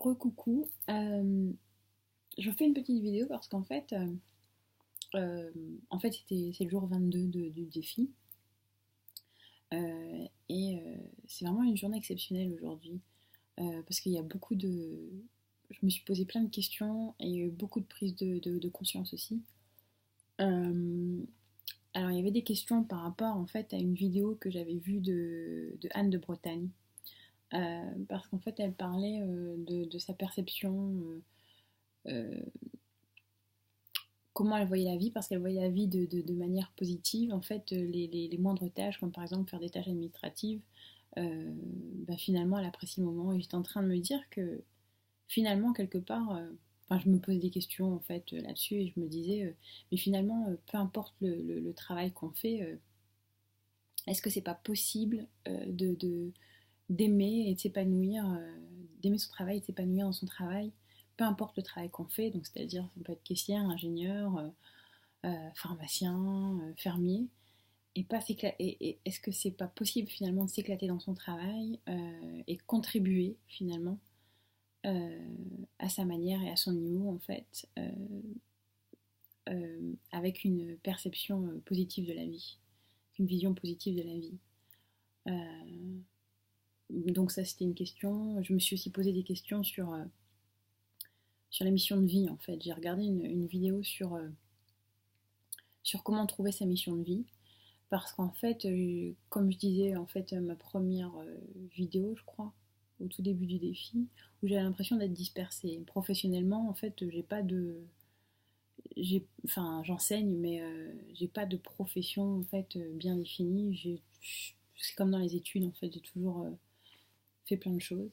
Recoucou, je fais une petite vidéo parce qu'en fait, c'est le jour 22 du défi. C'est vraiment une journée exceptionnelle aujourd'hui parce qu'il y a beaucoup de... Je me suis posé plein de questions et il y a eu beaucoup de prise de conscience aussi. Euh, alors il y avait des questions par rapport en fait à une vidéo que j'avais vue de Anne de Bretagne. Parce qu'en fait elle parlait de sa perception euh, comment elle voyait la vie, parce qu'elle voyait la vie de manière positive. En fait, les moindres tâches, comme par exemple faire des tâches administratives, finalement, elle apprécie le moment. Et j'étais en train de me dire que finalement, quelque part, je me posais des questions en fait là-dessus et je me disais, mais finalement, peu importe le travail qu'on fait, est-ce que c'est pas possible d'aimer et de s'épanouir, d'aimer son travail et de s'épanouir dans son travail, peu importe le travail qu'on fait, donc c'est-à-dire ça peut être caissière, ingénieur, pharmacien, fermier, et pas et est-ce que c'est pas possible finalement de s'éclater dans son travail et contribuer finalement à sa manière et à son niveau en fait, avec une perception positive de la vie, une vision positive de la vie. Donc ça c'était une question. Je me suis aussi posé des questions sur la mission de vie en fait. J'ai regardé une vidéo sur comment trouver sa mission de vie. Parce qu'en fait, comme je disais, en fait, ma première vidéo, je crois, au tout début du défi, où j'avais l'impression d'être dispersée. Professionnellement, en fait, j'ai pas de... j'enseigne, mais j'ai pas de profession, en fait, bien définie. C'est comme dans les études, en fait, j'ai toujours fait plein de choses.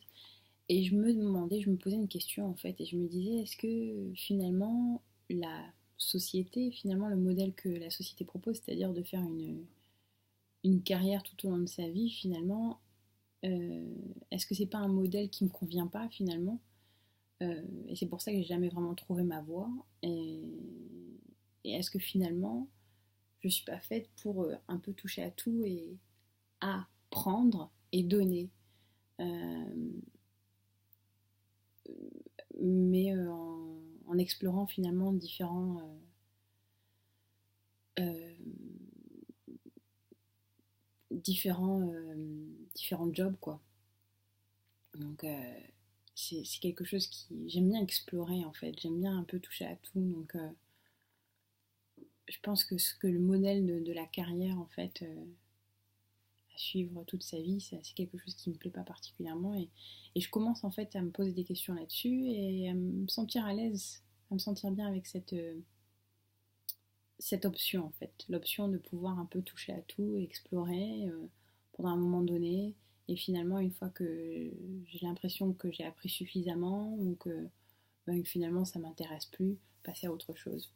Et je me posais une question, en fait, et je me disais, est-ce que, finalement, la société, finalement, le modèle que la société propose, c'est-à-dire de faire une carrière tout au long de sa vie, finalement, est-ce que c'est pas un modèle qui me convient pas finalement? Et c'est pour ça que j'ai jamais vraiment trouvé ma voie. Et est-ce que finalement, je suis pas faite pour un peu toucher à tout et apprendre et donner, euh, mais en explorant finalement euh, différents jobs quoi. Donc c'est quelque chose qui j'aime bien explorer en fait, j'aime bien un peu toucher à tout. Donc je pense que ce que le modèle de la carrière en fait à suivre toute sa vie, c'est quelque chose qui me plaît pas particulièrement et je commence en fait à me poser des questions là-dessus et à me sentir à l'aise, à me sentir bien avec cette option en fait, l'option de pouvoir un peu toucher à tout et explorer pendant un moment donné. Et finalement, une fois que j'ai l'impression que j'ai appris suffisamment ou que finalement ça m'intéresse plus, passer à autre chose.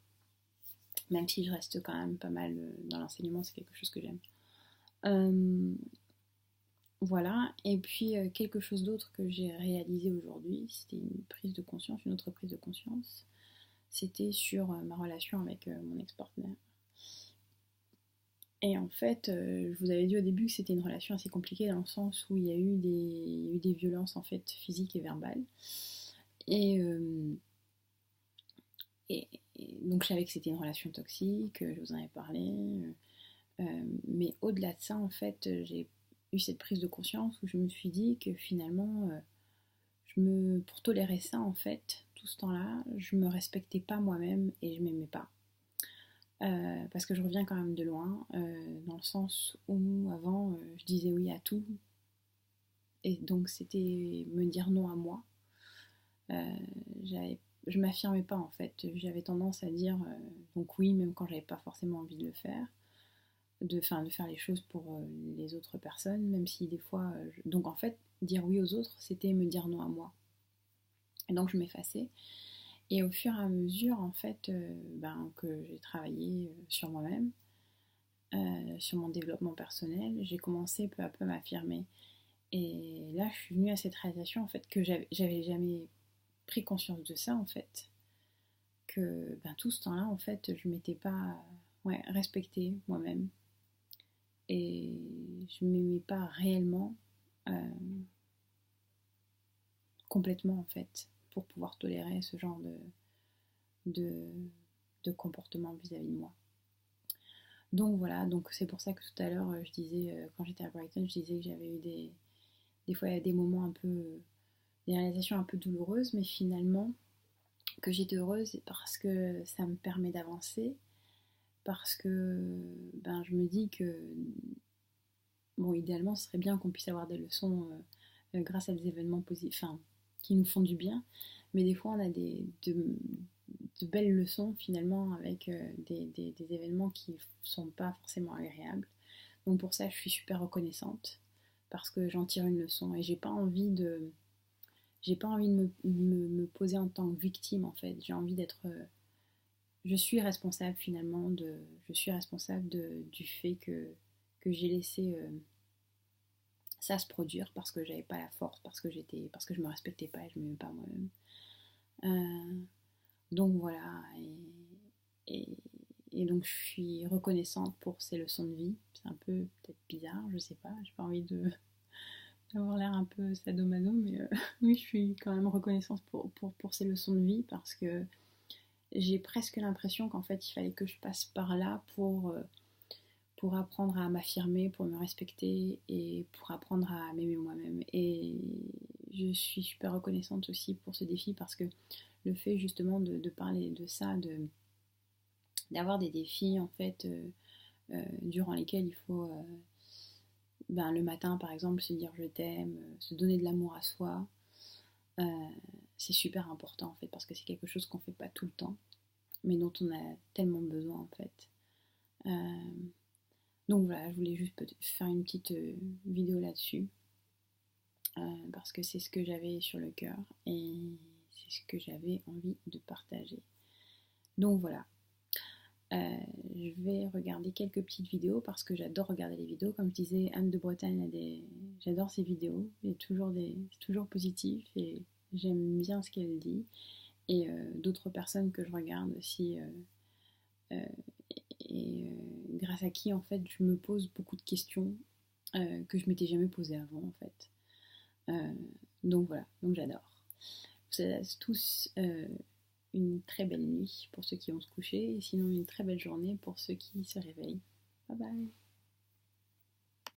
Même si je reste quand même pas mal dans l'enseignement, c'est quelque chose que j'aime. Euh, voilà, et puis quelque chose d'autre que j'ai réalisé aujourd'hui, c'était une prise de conscience, une autre prise de conscience. C'était sur ma relation avec mon ex-partenaire. Et en fait, je vous avais dit au début que c'était une relation assez compliquée dans le sens où il y a eu des violences en fait physiques et verbales. Et, euh, et donc je savais que c'était une relation toxique, je vous en avais parlé. Mais au-delà de ça, en fait, j'ai eu cette prise de conscience où je me suis dit que finalement, pour tolérer ça, en fait, tout ce temps-là, je me respectais pas moi-même et je m'aimais pas. Parce que je reviens quand même de loin, dans le sens où avant, je disais oui à tout, et donc c'était me dire non à moi. Euh, je m'affirmais pas en fait, j'avais tendance à dire donc oui, même quand j'avais pas forcément envie de le faire. De faire les choses pour les autres personnes, même si des fois... Donc en fait, dire oui aux autres, c'était me dire non à moi. Et donc je m'effaçais. Et au fur et à mesure, en fait, que j'ai travaillé sur moi-même, sur mon développement personnel, j'ai commencé peu à peu à m'affirmer. Et là, je suis venue à cette réalisation, en fait, que j'avais jamais pris conscience de ça, en fait. Que tout ce temps-là, en fait, je m'étais pas respectée moi-même. Et je m'aimais pas réellement euh, complètement en fait pour pouvoir tolérer ce genre de, de comportement vis-à-vis de moi. Donc voilà, donc c'est pour ça que tout à l'heure je disais, quand j'étais à Brighton, je disais que j'avais eu des fois des moments un peu, des réalisations un peu douloureuses, mais finalement que j'étais heureuse parce que ça me permet d'avancer, parce que ben, je me dis que, bon, idéalement, ce serait bien qu'on puisse avoir des leçons grâce à des événements positifs, enfin, qui nous font du bien, mais des fois, on a de belles leçons finalement avec des événements qui ne sont pas forcément agréables. Donc pour ça, je suis super reconnaissante parce que j'en tire une leçon et j'ai pas envie de me poser en tant que victime en fait. J'ai envie d'être je suis responsable finalement je suis responsable du fait que j'ai laissé ça se produire parce que j'avais pas la force, parce que je me respectais pas et je m'aimais pas moi-même. Donc voilà, et, et donc je suis reconnaissante pour ces leçons de vie. C'est un peu peut-être bizarre, je sais pas, j'ai pas envie d'avoir l'air un peu sadomaso, mais oui, je suis quand même reconnaissante pour ces leçons de vie parce que j'ai presque l'impression qu'en fait il fallait que je passe par là pour apprendre à m'affirmer, pour me respecter et pour apprendre à m'aimer moi-même. Et je suis super reconnaissante aussi pour ce défi parce que le fait justement de parler de ça, d'avoir des défis en fait durant lesquels il faut ben, le matin par exemple se dire je t'aime, se donner de l'amour à soi, euh, c'est super important en fait parce que c'est quelque chose qu'on fait pas tout le temps mais dont on a tellement besoin en fait. Donc voilà, je voulais juste faire une petite vidéo là-dessus parce que c'est ce que j'avais sur le cœur et c'est ce que j'avais envie de partager. Donc voilà, je vais regarder quelques petites vidéos parce que j'adore regarder les vidéos. Comme je disais, Anne de Bretagne, j'adore ses vidéos, c'est toujours positif et j'aime bien ce qu'elle dit. Et d'autres personnes que je regarde aussi et grâce à qui en fait je me pose beaucoup de questions que je m'étais jamais posées avant en fait. Donc voilà, donc j'adore. Je vous souhaite tous une très belle nuit pour ceux qui vont se coucher et sinon une très belle journée pour ceux qui se réveillent. Bye bye.